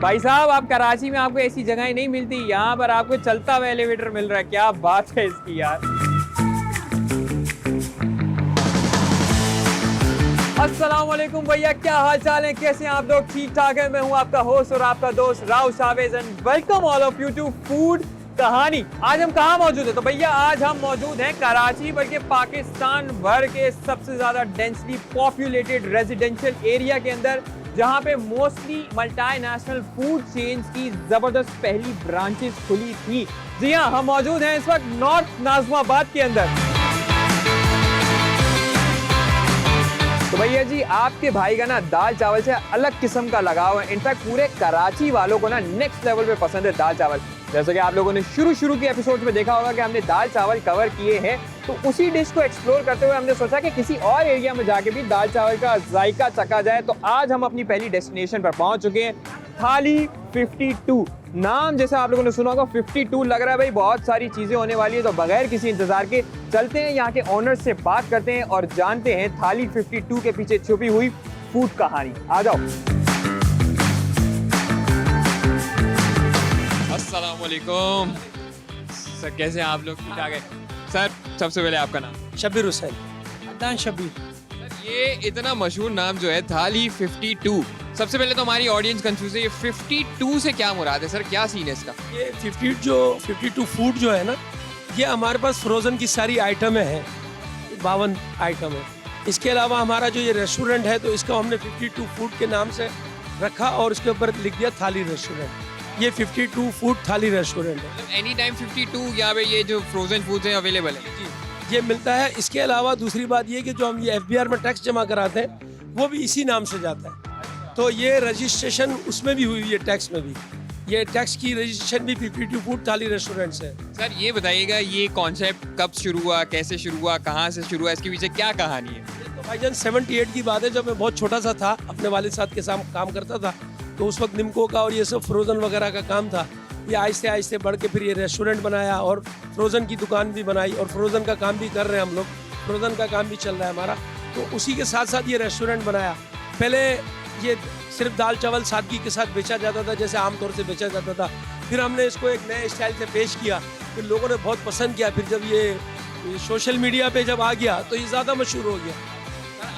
भाई साहब, आप कराची में आपको ऐसी जगह नहीं मिलती, यहाँ पर आपको चलता हुआ एलिवेटर मिल रहा है। क्या बात है इसकी यार। अस्सलाम वालेकुम भैया, क्या हाल चाल है, कैसे हैं आप लोग? ठीक ठाक है। मैं हूँ आपका होस्ट और आपका दोस्त Rao Shavez and welcome all of you to food Kahani. आज हम कहाँ मौजूद है? तो भैया आज हम मौजूद हैं कराची, बल्कि पाकिस्तान भर के सबसे ज्यादा डेंसली पॉपुलेटेड रेजिडेंशियल एरिया के अंदर, जहाँ पे मोस्टली मल्टीनेशनल फूड चेन्स की जबरदस्त पहली ब्रांचेस खुली थी। जी हाँ, हम मौजूद हैं इस वक्त नॉर्थ नाज़िमाबाद के अंदर। तो भैया जी, आपके भाई का ना दाल चावल से अलग किस्म का लगाव है। इनफैक्ट पूरे कराची वालों को ना नेक्स्ट लेवल पे पसंद है दाल चावल। जैसे कि आप लोगों ने शुरू के एपिसोड में देखा होगा कि हमने दाल चावल कवर किए हैं, तो उसी डिश को एक्सप्लोर करते हुए हमने सोचा कि किसी और एरिया में जाके भी दाल चावल का जायका चखा जाए। तो आज हम अपनी पहली डेस्टिनेशन पर पहुंच चुके हैं, थाली 52। नाम जैसे आप लोगों ने सुना होगा 52 लग रहा है भाई, बहुत सारी चीजें होने वाली है। तो बगैर किसी इंतजार के चलते हैं यहाँ के ओनर से बात करते हैं और जानते हैं थाली 52 के पीछे छुपी हुई फूड कहानी। आ जाओ। अस्सलाम वालेकुम सर, कैसे हैं आप लोग? ठीक ठाक है सर। सबसे पहले आपका नाम? शब्बीर हुसैन। अदनान शब्बीर। सर, ये इतना मशहूर नाम जो है थाली 52, सबसे पहले तो हमारी ऑडियंस कंफ्यूज है, ये 52 से क्या मुराद है सर? क्या सीन है इसका? ये 52 फूड जो है ना, ये हमारे पास फ्रोज़न की सारी आइटमें हैं, 52 आइटम है। इसके अलावा हमारा जो ये रेस्टोरेंट है, तो इसका हमने 52 फूड के नाम से रखा और इसके ऊपर लिख दिया थाली रेस्टोरेंट। ये 52 फूड थाली रेस्टोरेंट है। एनी टाइम 52 यहाँ पे ये जो फ्रोजन फूड्स हैं अवेलेबल है? जी, ये मिलता है। इसके अलावा दूसरी बात ये कि जो हम ये FBR में टैक्स जमा कराते हैं, वो भी इसी नाम से जाता है। तो ये रजिस्ट्रेशन उसमें भी हुई है, टैक्स में भी। ये टैक्स की रजिस्ट्रेशन भी 52 फूड थाली रेस्टोरेंट से। सर ये बताइएगा, ये कॉन्सेप्ट कब शुरू हुआ, कैसे शुरू हुआ, कहाँ से शुरू हुआ, इसके पीछे क्या कहानी है? ये तो भाईजान 78 की बात है, जब मैं बहुत छोटा सा था, अपने वालिद साहब के साथ काम करता था। तो उस वक्त निम्को का और ये सब फ्रोज़न वगैरह का काम था। ये आहिस्ते आहिस्ते बढ़ के फिर ये रेस्टोरेंट बनाया और फ्रोज़न की दुकान भी बनाई और फ्रोज़न का काम भी कर रहे हैं हम लोग। फ्रोज़न का काम भी चल रहा है हमारा। तो उसी के साथ साथ ये रेस्टोरेंट बनाया। पहले ये सिर्फ दाल चावल सादगी के साथ बेचा जाता था, जैसे आमतौर से बेचा जाता था। फिर हमने इसको एक नए स्टाइल से पेश किया, फिर लोगों ने बहुत पसंद किया। फिर जब ये सोशल मीडिया पे जब आ गया तो ये ज़्यादा मशहूर हो गया।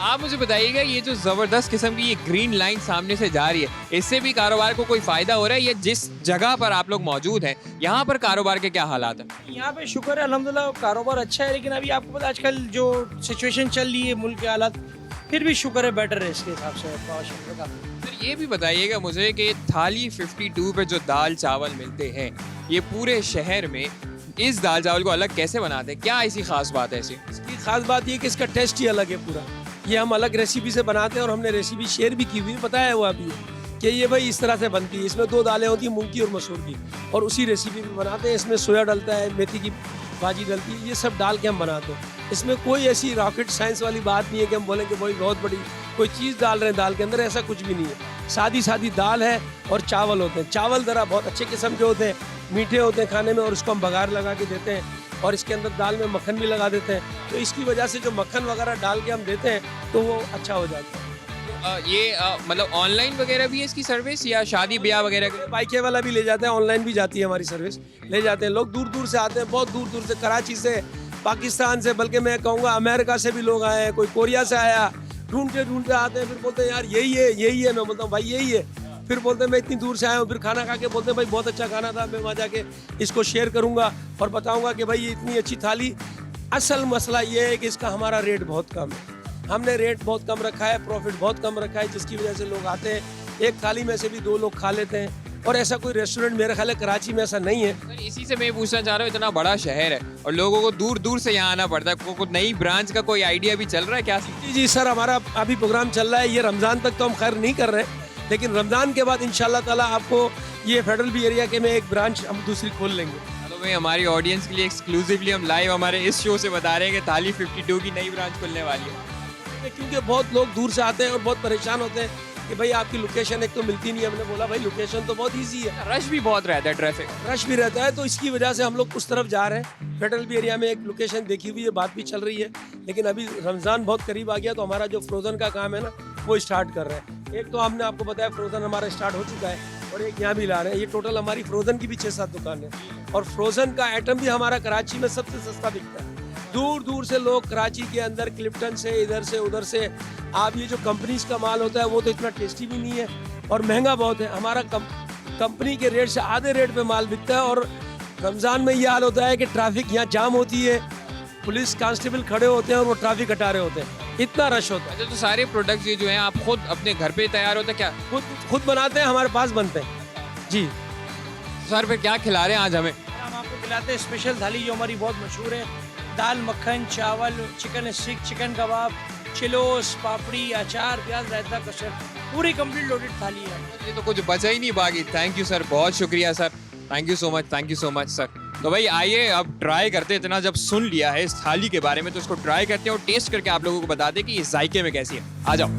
आप मुझे बताइएगा, ये जो जबरदस्त किस्म की ये ग्रीन लाइन सामने से जा रही है, इससे भी कारोबार को कोई फायदा हो रहा है? ये जिस जगह पर आप लोग मौजूद हैं, यहाँ पर कारोबार के क्या हालात हैं? यहाँ पे शुक्र है अल्हम्दुलिल्लाह, कारोबार अच्छा है। लेकिन अभी आपको पता है आजकल जो सिचुएशन चल रही है मुल्क के हालात, फिर भी शुक्र है बेटर है इसके हिसाब से। सर ये भी बताइएगा मुझे कि थाली 52 पे जो दाल चावल मिलते हैं, ये पूरे शहर में इस दाल चावल को अलग कैसे बनाते हैं? क्या ऐसी खास बात है? इसकी खास बात ये कि इसका टेस्ट ही अलग है पूरा। ये हम अलग रेसिपी से बनाते हैं और हमने रेसिपी शेयर भी की हुई है, बताया हुआ भी है कि ये भाई इस तरह से बनती है। इसमें 2 दालें होती हैं, मूंग की और मसूर की, और उसी रेसिपी में बनाते हैं। इसमें सोया डलता है, मेथी की भाजी डलती है, ये सब डाल के हम बनाते हैं। इसमें कोई ऐसी रॉकेट साइंस वाली बात नहीं है कि हम बोलें कि भाई बहुत बड़ी कोई चीज़ डाल रहे हैं दाल के अंदर, ऐसा कुछ भी नहीं है। सादी दाल है और चावल होते हैं। चावल ज़रा बहुत अच्छे किस्म के होते हैं, मीठे होते हैं खाने में, और उसको हम बघार लगा के देते हैं और इसके अंदर दाल में मक्खन भी लगा देते हैं। तो इसकी वजह से जो मक्खन वगैरह डाल के हम देते हैं तो वो अच्छा हो जाता है। मतलब ऑनलाइन वगैरह भी है इसकी सर्विस, या शादी ब्याह वगैरह? बाइके वाला भी ले जाते हैं, ऑनलाइन भी जाती है हमारी सर्विस, ले जाते हैं। लोग दूर दूर से आते हैं, बहुत दूर दूर से, कराची से, पाकिस्तान से, बल्कि मैं कहूँगा अमेरिका से भी लोग आए हैं, कोई कोरिया से आया। ढूंढते आते हैं, फिर बोलते हैं यार यही है। मैं बोलता हूँ भाई यही है। फिर बोलते हैं मैं इतनी दूर से आया हूँ। फिर खाना खा के बोलते हैं भाई बहुत अच्छा खाना था, मैं वहाँ जाके इसको शेयर करूँगा और बताऊँगा कि भाई ये इतनी अच्छी थाली। असल मसला ये है कि इसका हमारा रेट बहुत कम है। हमने रेट बहुत कम रखा है, प्रॉफिट बहुत कम रखा है, जिसकी वजह से लोग आते हैं, एक थाली में से भी 2 लोग खा लेते हैं। और ऐसा कोई रेस्टोरेंट मेरे ख्याल है कराची में ऐसा नहीं है। सर इसी से मैं पूछना चाह रहा हूँ, इतना बड़ा शहर है और लोगों को दूर दूर से यहाँ आना पड़ता है, को नई ब्रांच का कोई आइडिया भी चल रहा है क्या? जी सर, हमारा अभी प्रोग्राम चल रहा है। ये रमज़ान तक तो हम खैर नहीं कर रहे हैं, लेकिन रमज़ान के बाद इंशाल्लाह ताला आपको ये फेडरल बी एरिया के में एक ब्रांच हम दूसरी खोल लेंगे। चलो भाई, हमारी ऑडियंस के लिए एक्सक्लूसिवली हम लाइव हमारे इस शो से बता रहे हैं कि थाली 52 की नई ब्रांच खुलने वाली है। क्योंकि बहुत लोग दूर से आते हैं और बहुत परेशान होते हैं कि भाई आपकी लोकेशन एक तो मिलती नहीं है। हमने बोला भाई लोकेशन तो बहुत ईजी है, रश भी बहुत रहता है, ट्रैफिक रश भी रहता है, तो इसकी वजह से हम लोग उस तरफ जा रहे हैं। फेडरल बी एरिया में एक लोकेशन देखी हुई है, बात भी चल रही है, लेकिन अभी रमज़ान बहुत करीब आ गया तो हमारा जो फ्रोज़न का काम है ना वो स्टार्ट कर रहे हैं। एक तो हमने आपको बताया फ्रोज़न हमारा स्टार्ट हो चुका है, और एक यहाँ भी ला रहे हैं। ये टोटल हमारी फ्रोजन की भी 6-7 दुकान है और फ्रोजन का आइटम भी हमारा कराची में सबसे सस्ता बिकता है। दूर दूर से लोग कराची के अंदर क्लिप्टन से इधर से उधर से, आप ये जो कंपनीज का माल होता है वो तो इतना टेस्टी भी नहीं है और महंगा बहुत है। हमारा कंपनी के रेट से आधे रेट पे माल बिकता है। और रमज़ान में ये हाल होता है कि ट्रैफिक यहाँ जाम होती है, पुलिस कांस्टेबल खड़े होते हैं और वो ट्रैफिक हटा रहे होते हैं, इतना रश होता है। अच्छा, तो सारे प्रोडक्ट्स ये जो हैं आप खुद अपने घर पे तैयार होता है क्या? खुद बनाते हैं, हमारे पास बनते हैं जी। सर फिर क्या खिला रहे हैं आज हमें? हम आपको खिलाते हैं स्पेशल थाली जो हमारी बहुत मशहूर है। दाल मक्खन, चावल, चिकन स्टिक, चिकन कबाब, चिलोस, पापड़ी, अचार, प्याज, रायता, कस्टर्ड, पूरी कंप्लीट लोडेड थाली है। ये तो कुछ बचा ही नहीं बाकी। थैंक यू सर, बहुत शुक्रिया sir, thank you so much sir. तो भाई आइए अब ट्राई करते हैं। इतना जब सुन लिया है इस थाली के बारे में तो इसको ट्राई करते हैं और टेस्ट करके आप लोगों को बता दें कि ये जायके में कैसी है। आ जाओ।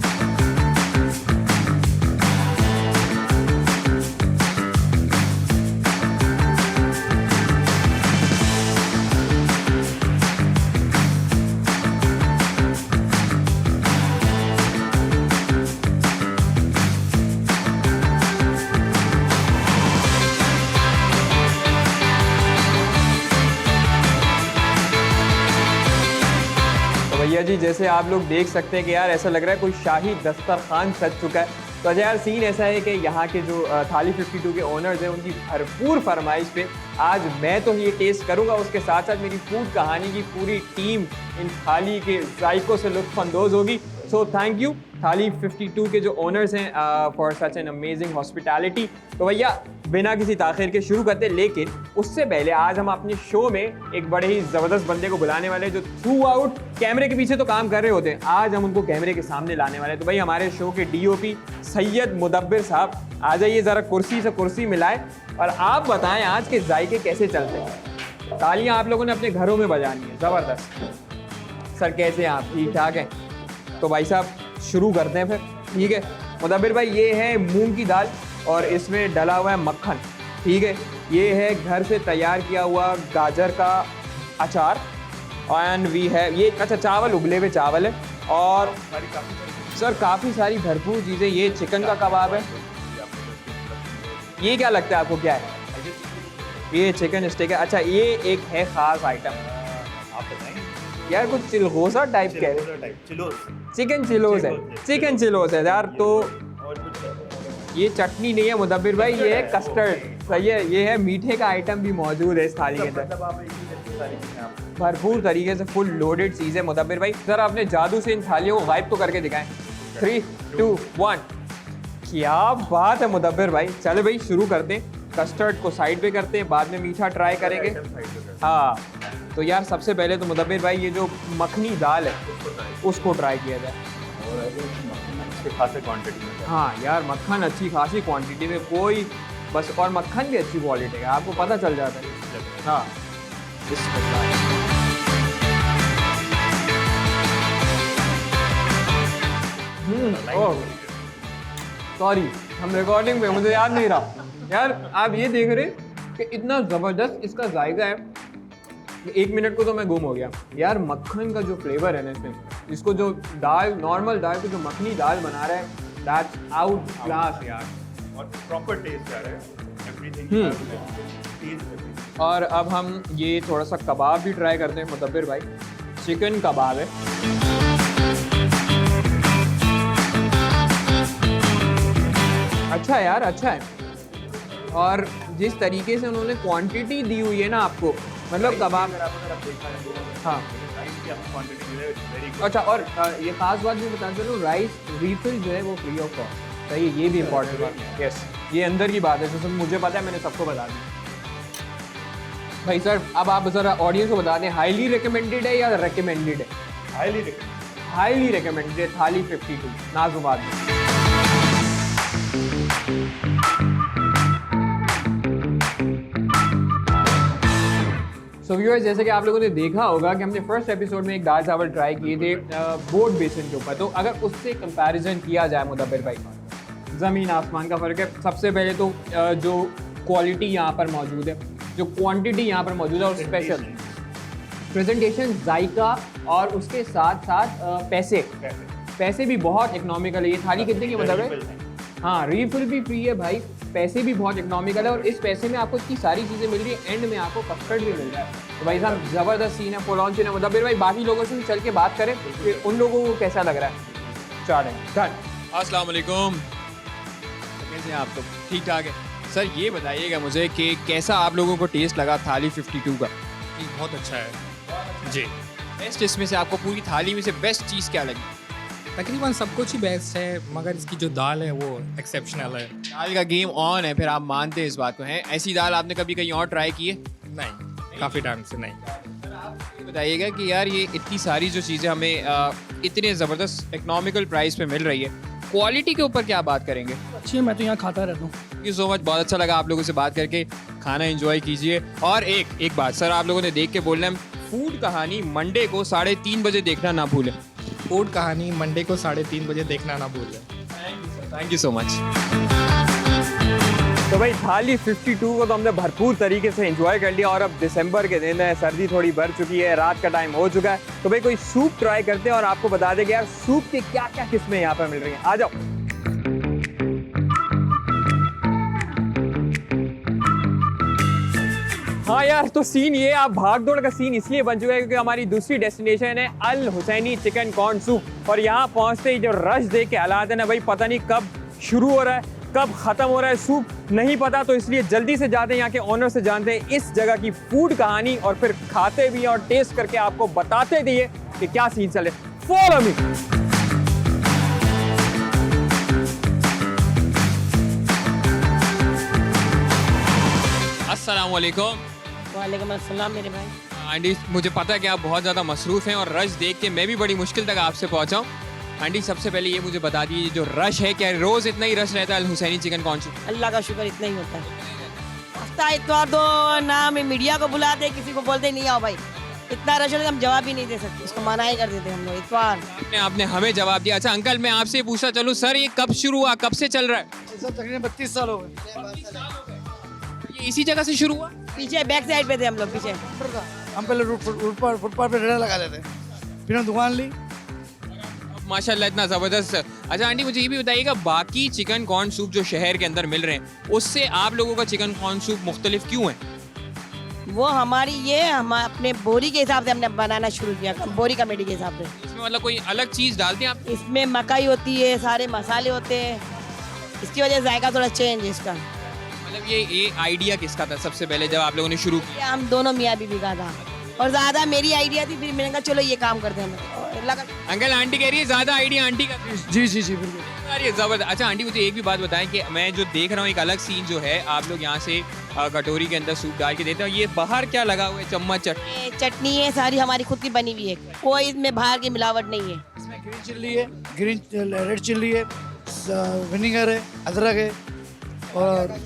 भैया जी जैसे आप लोग देख सकते हैं कि यार ऐसा लग रहा है कोई शाही दस्तरखान सज चुका है। तो अच्छा यार सीन ऐसा है कि यहाँ के जो थाली 52 के ओनर्स हैं उनकी भरपूर फरमाइश पे आज मैं तो ये टेस्ट करूँगा, उसके साथ साथ मेरी फूड कहानी की पूरी टीम इन थाली के जायकों से लुत्फ़अंदोज़ होगी। सो थैंक यू थाली 52 के जो ओनर्स हैं for such an amazing hospitality. तो भैया बिना किसी ताख़िर के शुरू करते, लेकिन उससे पहले आज हम अपने शो में एक बड़े ही ज़बरदस्त बंदे को बुलाने वाले हैं जो थ्रू आउट कैमरे के पीछे तो काम कर रहे होते हैं, आज हम उनको कैमरे के सामने लाने वाले हैं। तो भाई हमारे शो के DOP सैयद मुदब्बिर साहब आ जाइए, ज़रा कुर्सी से कुर्सी मिलाएं और आप बताएं आज के जायके कैसे चलते हैं। तालियां आप लोगों ने अपने घरों में बजानी है, ज़बरदस्त। सर कैसे हैं आप, ठीक ठाक हैं? तो भाई साहब शुरू करते हैं फिर, ठीक है। मुदब्बिर भाई ये है मूंग की दाल और इसमें डला हुआ है मक्खन, ठीक है। ये है घर से तैयार किया हुआ गाजर का अचार एंड वी है ये, अच्छा चावल, उबले हुए चावल है और सर काफ़ी सारी भरपूर चीज़ें। ये चिकन का कबाब है। ये क्या लगता है आपको, क्या है? ये चिकन स्टिक है। अच्छा ये एक है ख़ास आइटम, आप बताएंगे यार कुछ चिलगोज़ा टाइप कह रहे, चिकन चिलोज है, चिकन चिलोज है यार। तो और कुछ ये चटनी नहीं है मुदब्बिर भाई, ये है कस्टर्ड, सही है। ये है मीठे का आइटम भी मौजूद है इस थाली के अंदर, मतलब आप एक ही तरह की सारी चीजें आप भरपूर तरीके से फुल लोडेड चीज़ है। मुदब्बिर भाई ज़रा अपने जादू से इन थालियों को गायब तो करके दिखाएं। 3, 2, 1। क्या बात है मुदब्बिर भाई, चलो भाई शुरू करते हैं। कस्टर्ड को साइड पे करते हैं, बाद में मीठा ट्राई करेंगे। हाँ तो यार सबसे पहले तो मुदब्बिर भाई ये जो मखनी दाल है उसको ट्राई किया जाए। और अच्छे खासे क्वांटिटी में हाँ यार मक्खन अच्छी खासी क्वांटिटी में, कोई बस, और मक्खन भी अच्छी क्वालिटी का, आपको पता चल जाता है। हाँ सॉरी हम रिकॉर्डिंग में, मुझे याद नहीं रहा। यार आप ये देख रहे कि इतना ज़बरदस्त इसका जायका है कि 1 मिनट को तो मैं गुम हो गया। यार मक्खन का जो फ्लेवर है ना इसमें, इसको जो दाल, नॉर्मल दाल को जो मखनी दाल बना रहा है, दैट्स आउट क्लास यार। और प्रॉपर टेस्ट आ रहा है एवरीथिंग। और अब हम ये थोड़ा सा कबाब भी ट्राई करते हैं मुदब्बिर भाई। चिकन कबाब है, अच्छा यार अच्छा है। और जिस तरीके से उन्होंने क्वांटिटी दी हुई है ना आपको, मतलब कबाब, हाँ अच्छा। और ये खास बात भी बता चलूँ, राइस रीफिल जो है वो फ्री ऑफ कॉस्ट, सही है, ये भी इम्पोर्टेंट बात है। यस ये अंदर की बात है, जैसे मुझे पता है, मैंने सबको बता दी। भाई सर अब आप ज़रा ऑडियंस को बता दें, हाईली रिकमेंडेड है या रिकमेंडेड है? हाईली रिकमेंडेड है थाली 52 नाजुबाद में। सो व्यूअर्स जैसे कि आप लोगों ने देखा होगा कि हमने फर्स्ट एपिसोड में एक दाल चावल ट्राई किए थे बोर्ड बेसन के ऊपर। तो अगर उससे कंपैरिजन किया जाए मुदब्बिर भाई, ज़मीन आसमान का फ़र्क है। सबसे पहले तो जो क्वालिटी यहाँ पर मौजूद है, जो क्वांटिटी यहाँ पर मौजूद है, और स्पेशल प्रेजेंटेशन, जायका और उसके साथ साथ पैसे भी बहुत इकोनॉमिकल है। ये थाली कितने की मुदब्बिर? हाँ, रीफिल भी फ्री है भाई, पैसे भी बहुत इकोनॉमिकल है और इस पैसे में आपको इतनी सारी चीज़ें मिल रही है, एंड में आपको कस्टर्ड भी मिल रहा है। तो भाई साहब ज़बरदस्त सीन है, फुल ऑन सीन है। मुदब्बिर भाई बाकी लोगों से भी चल के बात करें कि उन लोगों को कैसा लग रहा है। Chart done. अस्सलाम वालेकुम। कैसे हैं आप? तो ठीक ठाक है सर। ये बताइएगा मुझे कि कैसा आप लोगों को टेस्ट लगा थाली 52 का? बहुत अच्छा है जी। बेस्ट इसमें से आपको पूरी थाली में से बेस्ट चीज़ क्या लगी? तकरीबन सब कुछ ही बेस्ट है, मगर इसकी जो दाल है वो एक्सेप्शनल है। दाल का गेम ऑन है, फिर आप मानते हैं इस बात को? है ऐसी दाल आपने कभी कहीं और ट्राई की है? नहीं, काफ़ी टाइम से नहीं। ये बताइएगा कि यार ये इतनी सारी जो चीज़ें हमें इतने ज़बरदस्त इकोनॉमिकल प्राइस पे मिल रही है, क्वालिटी के ऊपर क्या बात करेंगे? अच्छी है, मैं तो यहाँ खाता रहता हूँ। थैंक यू सो मच, बहुत अच्छा लगा आप लोगों से बात करके। खाना एंजॉय कीजिए। और एक बात सर, आप लोगों ने देख के बोलना है, फूड कहानी मंडे को 3:30 बजे देखना ना भूलें। फूड कहानी मंडे को 3:30 बजे देखना ना भूलें। Thank you so much. तो भाई थाली 52 को तो हमने भरपूर तरीके से एंजॉय कर लिया और अब दिसंबर के दिन है, सर्दी थोड़ी बढ़ चुकी है, रात का टाइम हो चुका है, तो भाई कोई सूप ट्राई करते हैं और आपको बता देंगे यार सूप के क्या क्या किस्में यहाँ पर मिल रही हैं। आ जाओ। हाँ यार, तो सीन ये, आप भाग दौड़ का सीन इसलिए बन चुका है क्योंकि हमारी दूसरी डेस्टिनेशन है अल हुसैनी चिकन कॉर्न सूप, और यहाँ पहुँचते ही जो रश देख के हालात है ना भाई, पता नहीं कब शुरू हो रहा है कब खत्म हो रहा है, सूप नहीं पता, तो इसलिए जल्दी से जाते हैं यहाँ के ओनर से जानते हैं इस जगह की फूड कहानी और फिर खाते भी हैं और टेस्ट करके आपको बताते भी है कि क्या सीन चले। Follow me. अस्सलाम वालेकुम। वालेकुम अस्सलाम मेरे भाई। आंटी, मुझे पता है कि आप बहुत ज़्यादा मसरूफ़ हैं और रश देख के मैं भी बड़ी मुश्किल तक आपसे पहुँचा हूँ। आंटी सबसे पहले ये मुझे बता दीजिए, जो रश है क्या रोज़ इतना ही रश रहता है अल हुसैनी चिकन कॉर्न सूप? अल्लाह का शुक्र इतना ही होता है। हफ्ता इतवार तो ना में मीडिया को बुलाते, किसी को बोलते नहीं आओ भाई, इतना रश होता है हम जवाब ही नहीं दे सकते, इसको मना ही कर देते हम लोग इतवार। आपने हमें जवाब दिया। अच्छा अंकल, मैं आपसे पूछना चलूँ, सर ये कब शुरू हुआ, कब से चल रहा है? तकरीबन 32 साल हो गए। ये इसी जगह से शुरू हुआ? पीछे बैक साइड पे थे हम लोग पीछे। हम पहले फुटपाथ पे रेड़ा लगा देते, फिर हम दुकान ली। माशाल्लाह इतना ज़बरदस्त। अच्छा आंटी, मुझे ये भी बताइएगा, बाकी चिकन कॉर्न सूप जो शहर के अंदर मिल रहे हैं उससे आप लोगों का चिकन कॉर्न सूप मुख्तलिफ क्यों है? वो हमारी ये हम अपने बोरी के हिसाब से हमने बनाना शुरू किया, बोरी कमेटी के हिसाब से। इसमें मतलब कोई अलग चीज़ डालते हैं आप? इसमें मकई होती है, सारे मसाले होते हैं, इसकी वजह से जायका थोड़ा चेंज है इसका। मतलब ये आइडिया किसका था सबसे पहले जब आप लोगों ने शुरू किया? ये हम दोनों मियाँ बीवी का था और ज़्यादा मेरी आइडिया थी, फिर मैंने कहा चलो ये काम करते हैं। अंकल आंटी कह रही है ज़्यादा आइडिया आंटी का। जी जी जी बिल्कुल। यार ये ज़बरदस्त। अच्छा आंटी, मुझे एक भी बात बताएं कि मैं जो देख रहा हूँ एक अलग सीन जो है, आप लोग यहाँ से कटोरी के अंदर सूप डाल के देते हो, ये बाहर क्या लगा हुआ है? चम्मच चटनी? ये चटनी है सारी हमारी खुद की बनी हुई है, कोई इसमें बाहर की मिलावट नहीं है। इसमें ग्रीन चिल्ली है, रेड चिल्ली है, विनेगर है, अदरक है और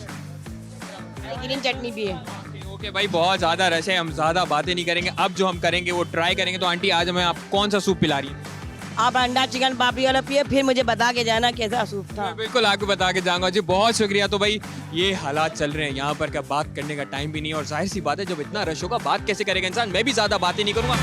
ग्रीन चटनी भी है। ओके भाई, बहुत ज़्यादा रश है, हम ज़्यादा बातें नहीं करेंगे। अब जो हम करेंगे वो ट्राई करेंगे। तो आंटी आज हमें आप कौन सा सूप पिला रही है? आप अंडा चिकन पापड़ी वाला पिए, फिर मुझे बता के जाना कैसा सूप था। मैं बिल्कुल आपको बता के जाऊंगा जी, बहुत शुक्रिया। तो भाई ये हालात चल रहे हैं यहाँ पर, क्या बात करने का टाइम भी नहीं है और जाहिर सी बात है जब इतना रश होगा बात कैसे करेगा इंसान। मैं भी ज़्यादा बातें नहीं करूँगा।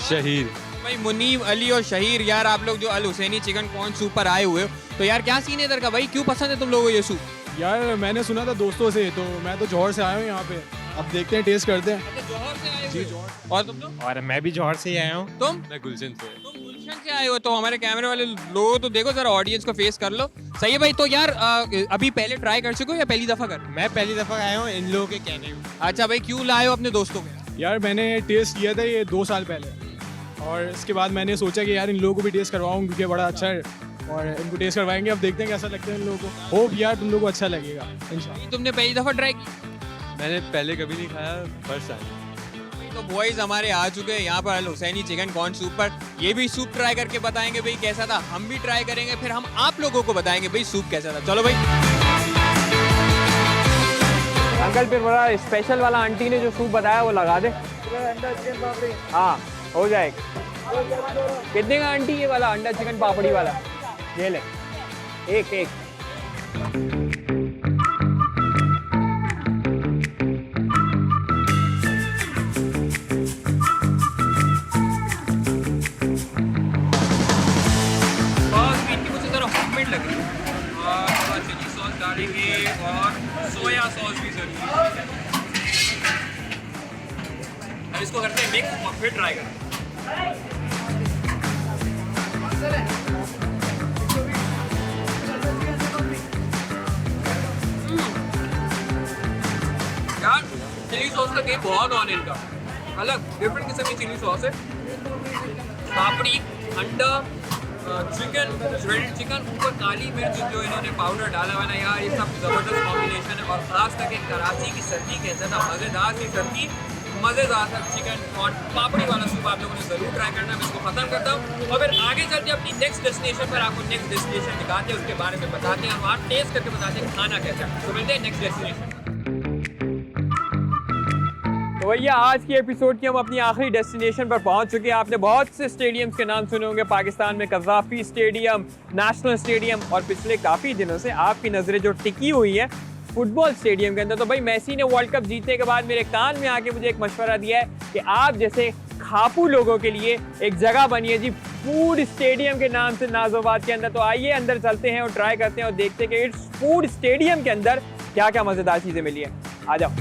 शहीर भाई मुनीब, अली और शहीर, यार आप लोग जो अल हुसैनी चिकन कॉर्न सूप पर आए हुए हो, तो यार क्या सीन है इधर का भाई? क्यों पसंद है तुम लोगों को ये सूप? यार मैंने सुना था दोस्तों से, तो मैं तो जौहर से आया हूँ यहाँ पे, अब देखते हैं, टेस्ट करते हैं। जौहर से आए हुए? और तुम लोग? और मैं भी जौहर से ही आया हूँ। तुम? मैं गुलशन से। तुम गुलशन से आए हो, तो हमारे कैमरे वाले लोग तो देखो जरा, ऑडियंस को फेस कर लो। सही है भाई। तो यार अभी पहले ट्राई कर चुके हो या पहली दफ़ा कर? मैं पहली दफ़ा आया हूँ इन लोगों के कहने में। अच्छा भाई, क्यों लाए हो अपने दोस्तों को? यार मैंने टेस्ट किया था ये 2 साल पहले, और इसके बाद मैंने सोचा कि यार इन लोगों को भी टेस्ट करवाऊँ क्योंकि बड़ा अच्छा है, और इनको टेस्ट करवाएंगे। अब देखते हैं कैसा लगता है इन लोगों को। होप यार तुम लोगों को अच्छा लगेगा इंशाल्लाह। तुमने पहली दफ़ा ट्राई की? मैंने पहले कभी नहीं खाया, फर्स्ट टाइम। तो बॉयज़ हमारे आ चुके हैं यहाँ पर अल हुसैनी चिकन कॉर्न सूप पर। ये भी सूप ट्राई करके बताएंगे भाई कैसा था, हम भी ट्राई करेंगे, फिर हम आप लोगों को बताएंगे भाई सूप कैसा था। चलो भाई। अंकल फिर बड़ा स्पेशल वाला आंटी ने जो सूप बताया वो लगा दे। हाँ हो जाएगा। कितने का आंटी ये वाला अंडा चिकन पापड़ी वाला? ये ले, एक। अब इसको करते हैं मिक्स और फिर ट्राई करते हैं। यार चिली सॉस का गेम बहुत ऑन इनका, अलग डिफरेंट किस्म की चिली सॉस है। पापड़ी, अंडा, चिकन, श्रेडेड चिकन, ऊपर काली मिर्च जो इन्होंने पाउडर डाला हुआ ना यार, ये सब ज़बरदस्त कॉम्बिनेशन है। और ख़ास करके कराची की सर्दी के अंदर ना मज़ेदार सी सर्दी, मज़ेदार सा चिकन और पापड़ी वाला सूप आप लोगों ने ज़रूर ट्राई करना है। मैं इसको ख़त्म करता हूँ और फिर आगे चलते हैं अपनी नेक्स्ट डेस्टिनेशन पर, आपको नेक्स्ट डेस्टिनेशन दिखाते हैं, उसके बारे में बताते हैं और वहाँ टेस्ट करके बताते हैं खाना कैसा है। तो मिलते हैं नेक्स्ट डेस्टिनेशन। तो भैया आज की एपिसोड की हम अपनी आखिरी डेस्टिनेशन पर पहुंच चुके हैं। आपने बहुत से स्टेडियम्स के नाम सुने होंगे पाकिस्तान में, कज़ाफ़ी स्टेडियम, नेशनल स्टेडियम, और पिछले काफ़ी दिनों से आपकी नज़रें जो टिकी हुई है फुटबॉल स्टेडियम के अंदर। तो भाई मेसी ने वर्ल्ड कप जीतने के बाद मेरे कान में आके मुझे एक मशवरा दिया है कि आप जैसे खापू लोगों के लिए एक जगह बनी है जी फूड स्टेडियम के नाम से नाज़ोबाद के अंदर। तो आइए अंदर चलते हैं और ट्राई करते हैं और देखते हैं कि इस फूड स्टेडियम के अंदर क्या क्या मज़ेदार चीज़ें मिली हैं। आ जाओ।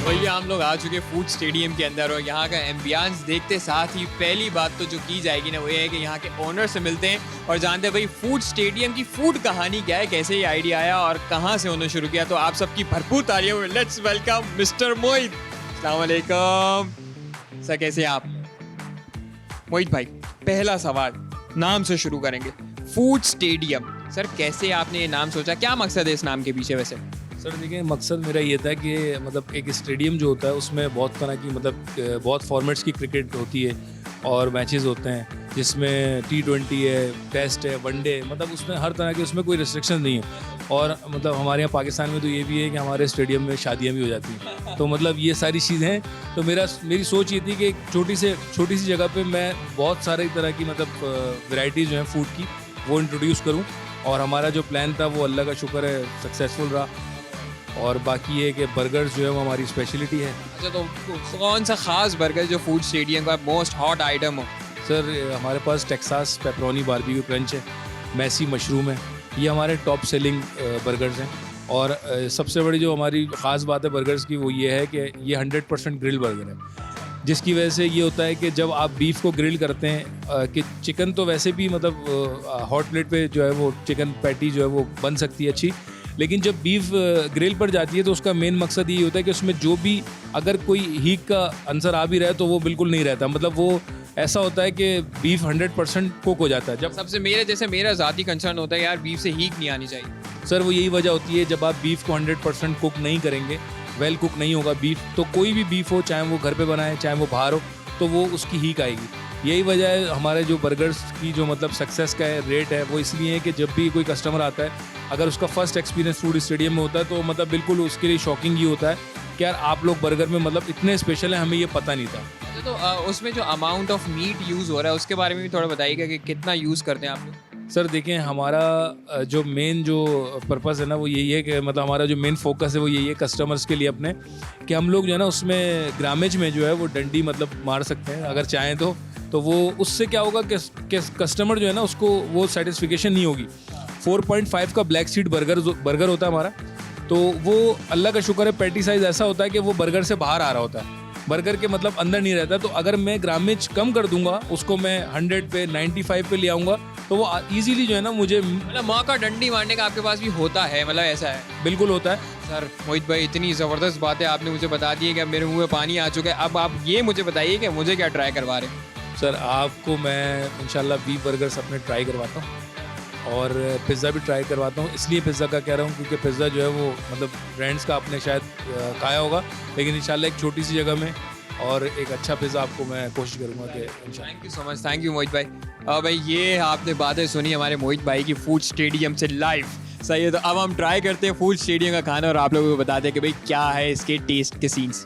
भैया हम लोग आ चुके फूड स्टेडियम के अंदर और यहाँ का एम्बियंस देखते साथ ही पहली बात तो जो की जाएगी ना वो ये है कि यहाँ के ओनर से मिलते हैं और जानते हैं भाई फूड स्टेडियम की फूड कहानी क्या है, कैसे ये आइडिया आया और कहाँ से उन्होंने शुरू किया। तो आप सबकी भरपूर तालियों में लेट्स वेलकम मिस्टर मोहित। अस्सलाम वालेकुम सर, कैसे हैं आप? मोहित भाई, पहला सवाल नाम से शुरू करेंगे, फूड स्टेडियम। सर कैसे आपने ये नाम सोचा, क्या मकसद है इस नाम के पीछे? वैसे सर देखिए, मकसद मेरा ये था कि मतलब एक स्टेडियम जो होता है उसमें बहुत तरह की मतलब बहुत फॉर्मेट्स की क्रिकेट होती है और मैचेस होते हैं, जिसमें T20 है, टेस्ट है, वनडे, मतलब उसमें हर तरह के उसमें कोई रिस्ट्रिक्शन नहीं है। और मतलब हमारे यहाँ पाकिस्तान में तो ये भी है कि हमारे स्टेडियम में शादियाँ भी हो जाती हैं, तो मतलब ये सारी चीज़ें हैं। तो मेरी सोच ये थी कि एक छोटी सी जगह पे मैं बहुत सारी तरह की मतलब वैरायटीज़ जो हैं फूड की वो इंट्रोड्यूस करूँ। और हमारा जो प्लान था वो अल्लाह का शुक्र है सक्सेसफुल रहा। और बाकी ये कि बर्गर्स जो है वो हमारी स्पेशलिटी है। अच्छा, तो कौन सा खास बर्गर जो फूड स्टेडियम का मोस्ट हॉट आइटम हो? सर हमारे पास टेक्सास पेपरोनी बारबेक्यू क्रंच है, मैसी मशरूम है, ये हमारे टॉप सेलिंग बर्गर्स हैं। और सबसे बड़ी जो हमारी ख़ास बात है बर्गर्स की वो ये है कि ये 100% ग्रिल बर्गर है, जिसकी वजह से ये होता है कि जब आप बीफ को ग्रिल करते हैं कि चिकन तो वैसे भी मतलब हॉट प्लेट पे जो है वो चिकन पैटी जो है वो बन सकती है अच्छी, लेकिन जब बीफ ग्रिल पर जाती है तो उसका मेन मकसद ये होता है कि उसमें जो भी अगर कोई हीट का आंसर आ भी रहा है तो वो बिल्कुल नहीं रहता, मतलब वो ऐसा होता है कि बीफ 100% कुक हो जाता है। जब सबसे मेरा ज़ाती कंसर्न होता है यार बीफ से हीट नहीं आनी चाहिए। सर वो यही वजह होती है, जब आप बीफ को 100% कुक नहीं करेंगे, वेल कुक नहीं होगा बीफ, तो कोई भी बीफ हो, चाहे वो घर पे बनाए चाहे वो बाहर हो, तो वो उसकी हीक आएगी। यही वजह है हमारे जो बर्गर्स की जो मतलब सक्सेस का रेट है वो इसलिए है कि जब भी कोई कस्टमर आता है, अगर उसका फर्स्ट एक्सपीरियंस फूड स्टेडियम में होता है तो मतलब बिल्कुल उसके लिए शॉकिंग ये होता है कि यार आप लोग बर्गर में मतलब इतने स्पेशल हैं, हमें ये पता नहीं था। तो उसमें जो अमाउंट ऑफ मीट यूज़ हो रहा है उसके बारे में भी थोड़ा बताइएगा कि कितना यूज़ करते हैं आप लोग? सर देखें, हमारा जो मेन जो पर्पज़ है ना वो यही है कि मतलब हमारा जो मेन फोकस है वो यही है कस्टमर्स के लिए अपने, कि हम लोग जो है ना उसमें ग्रामेज में जो है वो डंडी मतलब मार सकते हैं अगर चाहें तो वो उससे क्या होगा कि कस्टमर जो है ना उसको वो सेटिस्फिकेशन नहीं होगी। 4.5 का ब्लैक सीड बर्गर होता है हमारा, तो वो अल्लाह का शुक्र है पैटी साइज़ ऐसा होता है कि वो बर्गर से बाहर आ रहा होता है, बर्गर के मतलब अंदर नहीं रहता। तो अगर मैं ग्रामेज कम कर दूंगा, उसको मैं 100 पे 95 पे ले आऊँगा, तो वो इजीली जो है ना मुझे मतलब मौका डंडी मारने का आपके पास भी होता है, मतलब ऐसा है? बिल्कुल होता है। सर मोहित भाई, इतनी ज़बरदस्त बातें आपने मुझे बता दी है कि अब मेरे मुंह में पानी आ चुका है। अब आप ये मुझे बताइए कि मुझे क्या ट्राई करवा रहे हैं? सर आपको मैं इंशाल्लाह बीफ बर्गर्स अपने ट्राई करवाता हूँ और पिज़्ज़ा भी ट्राई करवाता हूँ। इसलिए पिज़्ज़ा का कह रहा हूँ क्योंकि पिज़्ज़ा जो है वो मतलब ब्रांड्स का आपने शायद खाया होगा, लेकिन इंशाल्लाह एक छोटी सी जगह में और एक अच्छा पिज़्ज़ा आपको मैं कोशिश करूँगा कि इंशाल्लाह। Thank you so much, thank you Mohit भाई। भाई ये आपने बातें सुनी हमारे मोहित भाई की फूड स्टेडियम से लाइव। सही है, तो अब हम ट्राई करते हैं फूड स्टेडियम का खाना और आप लोगों को बताते हैं कि भाई क्या है इसके टेस्ट के सीन्स।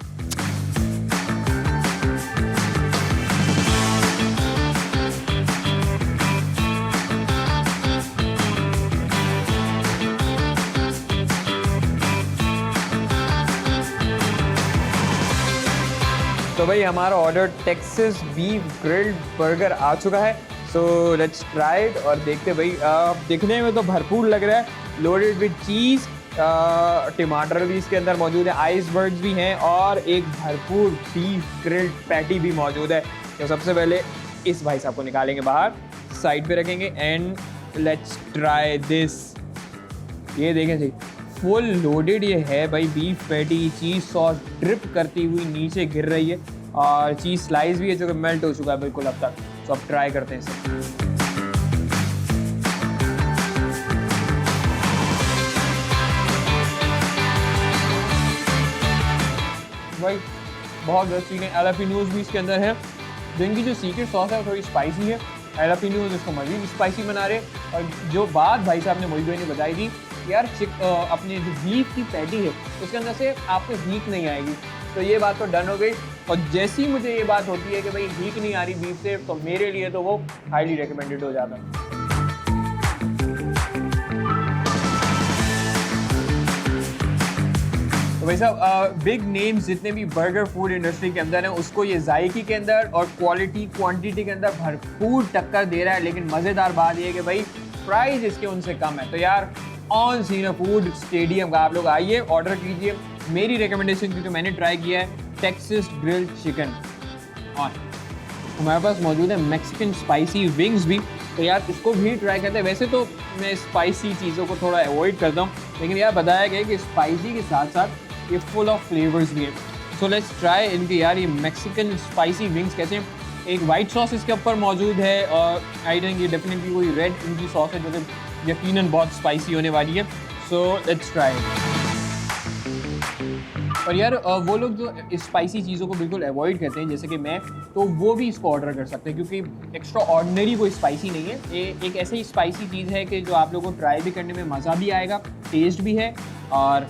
तो भाई हमारा order Texas beef grilled burger आ चुका है। सो लेट्स ट्राई इट और देखते भाई। दिखने में तो भरपूर लग रहा है, लोडेड विद चीज़, टमाटर भी इसके अंदर मौजूद है, आइसबर्ग्स भी हैं और एक भरपूर बीफ ग्रिल्ड पैटी भी मौजूद है। तो सबसे पहले इस भाई साहब को निकालेंगे बाहर, साइड पे रखेंगे एंड लेट्स ट्राई दिस। ये देखें जी, फुल लोडेड ये है भाई, beef patty, cheese sauce drip करती हुई नीचे गिर रही है और चीज़ स्लाइस भी है जो कि मेल्ट हो चुका है बिल्कुल अब तक। तो अब ट्राई करते हैं इसे। भाई बहुत बेस्ट चीज़ है, एलापिनोज भी इसके अंदर है, जिनकी जो सीक्रेट सॉस है वो थोड़ी स्पाइसी है। एलापिनोज इसको मज़ीद स्पाइसी बना रहे। और जो बात भाई साहब ने मोहित भाई ने बताई थी यार, अपने जो बीफ की पैटी है उसके अंदर से आपको हीक नहीं आएगी, तो ये बात तो डन हो गई। और जैसी मुझे ये बात होती है कि भाई हीक नहीं आ रही बीफ से, तो मेरे लिए तो वो हाईली रिकमेंडेड हो जाता है। तो भाई साहब बिग नेम्स जितने भी बर्गर फूड इंडस्ट्री के अंदर हैं उसको ये जायकी के अंदर और क्वालिटी क्वांटिटी के अंदर भरपूर टक्कर दे रहा है। लेकिन मज़ेदार बात ये है कि भाई प्राइस इसके उनसे कम है। तो यार ऑन सीना फूड स्टेडियम का आप लोग आइए, ऑर्डर कीजिए। मेरी रिकमेंडेशन की तो मैंने ट्राई किया है टेक्सास ग्रिल्ड चिकन, और हमारे पास मौजूद है मैक्सिकन स्पाइसी विंग्स भी, तो यार इसको भी ट्राई करते हैं। वैसे तो मैं स्पाइसी चीज़ों को थोड़ा अवॉइड करता हूँ, लेकिन यार बताया गया कि स्पाइसी के साथ साथ ये फुल ऑफ फ्लेवर्स भी है। सो लेट्स ट्राई इनकी यार ये मैक्सिकन स्पाइसी विंग्स कैसे हैं। एक वाइट सॉस इसके ऊपर मौजूद है और आई थिंक ये डेफिनेटली कोई रेड इनकी सॉस है जो कि यकीनन बहुत स्पाइसी होने वाली है। So let's try. और यार वो लोग जो स्पाइसी चीज़ों को बिल्कुल अवॉइड करते हैं जैसे कि मैं, तो वो भी इसको ऑर्डर कर सकते हैं क्योंकि एक्स्ट्रा ऑर्डिनरी कोई स्पाइसी नहीं है। ये एक ऐसी स्पाइसी चीज़ है कि जो आप लोगों को ट्राई भी करने में मज़ा भी आएगा, टेस्ट भी है और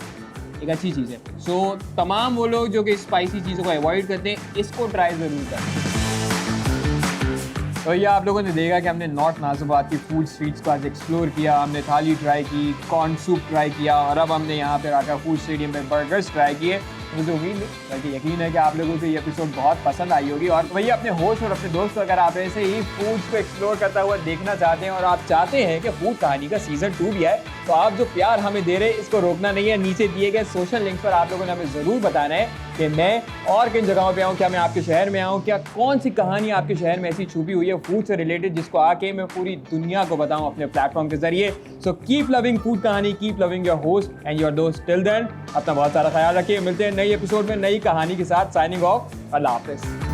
एक अच्छी चीज़ है। सो तमाम वो लोग जो कि स्पाइसी चीज़ों को अवॉइड करते हैं इसको ट्राई ज़रूर करें। तो ये आप लोगों ने देखा कि हमने नॉर्थ नाजिबाद की फूड स्ट्रीट्स को आज एक्सप्लोर किया, हमने थाली ट्राई की, कॉर्न सूप ट्राई किया और अब हमने यहाँ पे आकर फूड स्टेडियम पे बर्गर्स ट्राई किए। मुझे उम्मीद नहीं बल्कि यकीन है कि आप लोगों को ये एपिसोड बहुत पसंद आई होगी। और वही अपने होस्ट और अपने दोस्त अगर आप ऐसे ही फूड्स को एक्सप्लोर करता हुआ देखना चाहते हैं और आप चाहते हैं कि फूड कहानी का सीज़न 2 भी आए, तो आप जो प्यार हमें दे रहे हैं इसको रोकना नहीं है। नीचे दिए गए सोशल लिंक्स पर आप लोगों ने हमें ज़रूर बताना है कि मैं और किन जगहों पे आऊँ, क्या मैं आपके शहर में आऊँ, क्या कौन सी कहानी आपके शहर में ऐसी छुपी हुई है फूड से रिलेटेड जिसको आके मैं पूरी दुनिया को बताऊँ अपने प्लेटफॉर्म के जरिए। सो कीप लविंग फूड कहानी, keep loving your host and your दोस्त। टिल देन अपना बहुत सारा ख्याल रखिए, मिलते हैं नई एपिसोड में नई कहानी के साथ। साइनिंग ऑफ, अल्लाह हाफिज़।